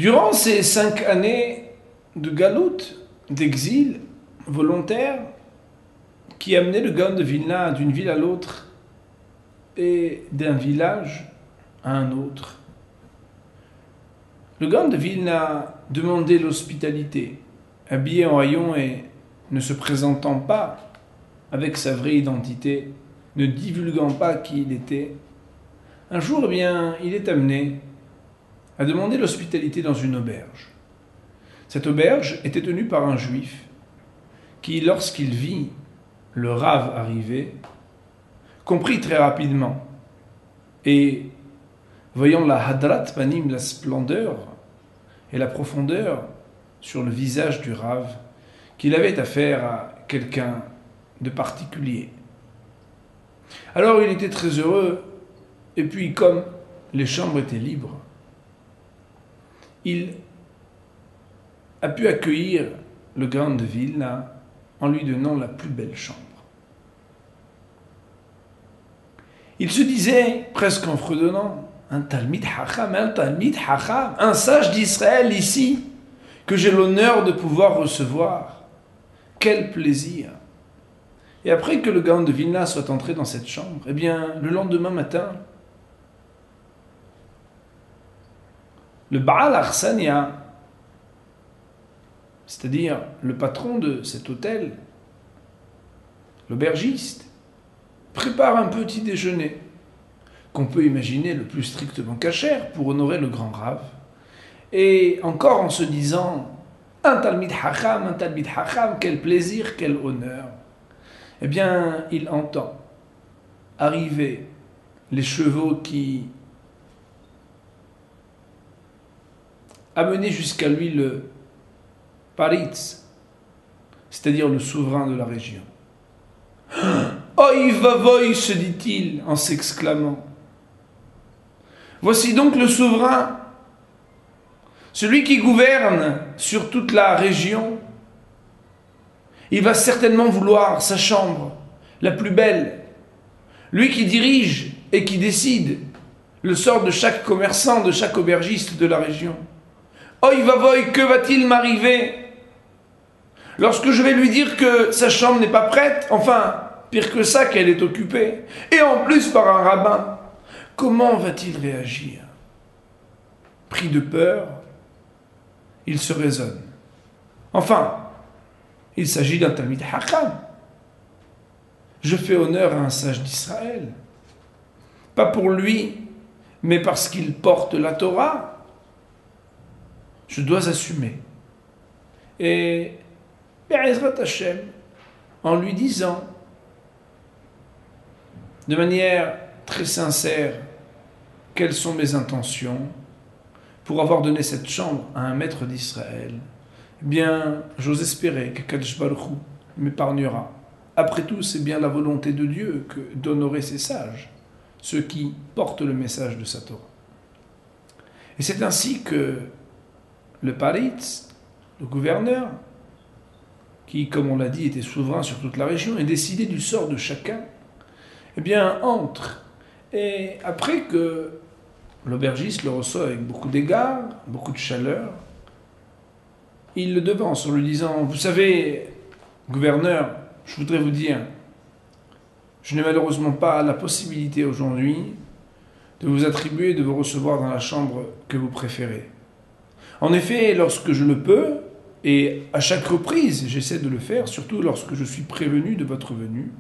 Durant ces 5 années de galoute, d'exil volontaire, qui amenait le Gaon de Vilna d'une ville à l'autre et d'un village à un autre, le Gaon de Vilna demandait l'hospitalité, habillé en haillons et ne se présentant pas avec sa vraie identité, ne divulguant pas qui il était. Un jour, il est amené à demander l'hospitalité dans une auberge. Cette auberge était tenue par un juif qui, lorsqu'il vit le Rav arriver, comprit très rapidement et, voyant la hadrat panim, la splendeur et la profondeur sur le visage du Rav, qu'il avait affaire à quelqu'un de particulier. Alors il était très heureux, et puis comme les chambres étaient libres, il a pu accueillir le Gaon de Vilna en lui donnant la plus belle chambre. Il se disait, presque en fredonnant, un Talmid Hacham, un sage d'Israël ici, que j'ai l'honneur de pouvoir recevoir. Quel plaisir! Et après que le Gaon de Vilna soit entré dans cette chambre, le lendemain matin, le Baal Arsania, c'est-à-dire le patron de cet hôtel, l'aubergiste, prépare un petit déjeuner qu'on peut imaginer le plus strictement cachère pour honorer le grand Rav. Et encore en se disant un Talmid Hacham, quel plaisir, quel honneur. Il entend arriver les chevaux qui amenaient jusqu'à lui le Paritz, c'est-à-dire le souverain de la région. Oy vavoy, se dit-il en s'exclamant. Voici donc le souverain, celui qui gouverne sur toute la région. Il va certainement vouloir sa chambre, la plus belle. Lui qui dirige et qui décide le sort de chaque commerçant, de chaque aubergiste de la région. Oy vavoy, que va-t-il m'arriver lorsque je vais lui dire que sa chambre n'est pas prête, enfin, pire que ça, qu'elle est occupée, et en plus par un rabbin? Comment va-t-il réagir? Pris de peur, il se raisonne. Enfin, il s'agit d'un Talmid Hacham. Je fais honneur à un sage d'Israël. Pas pour lui, mais parce qu'il porte la Torah. Je dois assumer. Et Be'ezrat Hashem, en lui disant, de manière très sincère, quelles sont mes intentions pour avoir donné cette chambre à un maître d'Israël, j'ose espérer que Kadosh Baruch Hu m'épargnera. Après tout, c'est bien la volonté de Dieu que d'honorer ses sages, ceux qui portent le message de sa Torah. Et c'est ainsi que le Paritz, le gouverneur, qui, comme on l'a dit, était souverain sur toute la région et décidé du sort de chacun, entre. Et après que l'aubergiste le reçoit avec beaucoup d'égards, beaucoup de chaleur, il le devance en lui disant « Vous savez, gouverneur, je voudrais vous dire, je n'ai malheureusement pas la possibilité aujourd'hui de vous attribuer, de vous recevoir dans la chambre que vous préférez. En effet, lorsque je le peux, et à chaque reprise, j'essaie de le faire, surtout lorsque je suis prévenu de votre venue,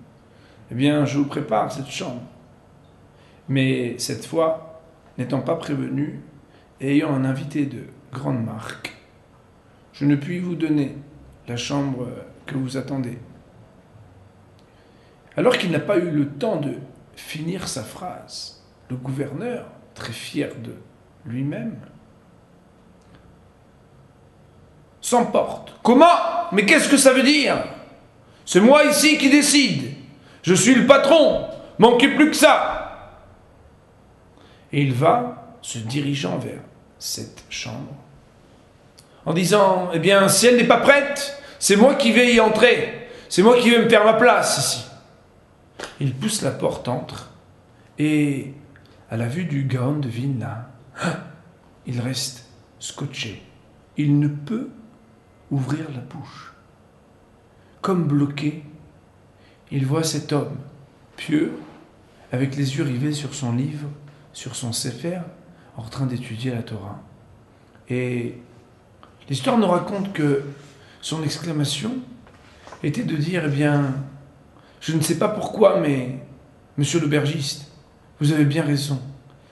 je vous prépare cette chambre. Mais cette fois, n'étant pas prévenu et ayant un invité de grande marque, je ne puis vous donner la chambre que vous attendez. » Alors qu'il n'a pas eu le temps de finir sa phrase, le gouverneur, très fier de lui-même, s'emporte. « Comment? Mais qu'est-ce que ça veut dire? C'est moi ici qui décide. Je suis le patron. Manquez plus que ça. » Et il va se dirigeant vers cette chambre en disant, si elle n'est pas prête, c'est moi qui vais y entrer. C'est moi qui vais me faire ma place ici. Il pousse la porte, entre, et à la vue du Gaon de Vilna, il reste scotché. Il ne peut ouvrir la bouche. Comme bloqué, il voit cet homme pieux, avec les yeux rivés sur son livre, sur son sefer, en train d'étudier la Torah. Et l'histoire nous raconte que son exclamation était de dire, eh bien, je ne sais pas pourquoi, mais monsieur l'aubergiste, vous avez bien raison.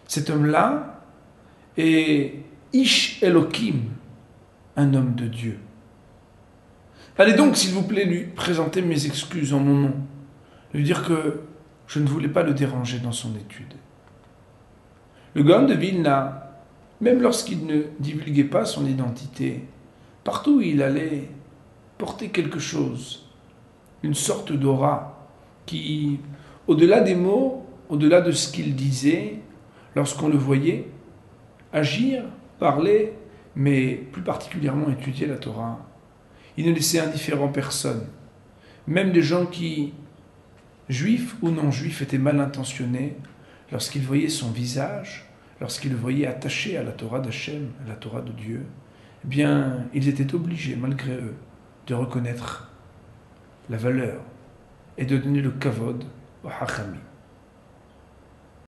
Cet homme-là est Ish Elohim, un homme de Dieu. Allez donc, s'il vous plaît, lui présenter mes excuses en mon nom. Lui dire que je ne voulais pas le déranger dans son étude. Le Gaon de Vilna, même lorsqu'il ne divulguait pas son identité, partout où il allait, portait quelque chose, une sorte d'aura qui, au-delà des mots, au-delà de ce qu'il disait, lorsqu'on le voyait agir, parler, mais plus particulièrement étudier la Torah, il ne laissait indifférent personne. Même des gens qui, juifs ou non juifs, étaient mal intentionnés, lorsqu'ils voyaient son visage, lorsqu'ils le voyaient attaché à la Torah d'Hachem, à la Torah de Dieu, eh bien, ils étaient obligés, malgré eux, de reconnaître la valeur et de donner le kavod au hachami.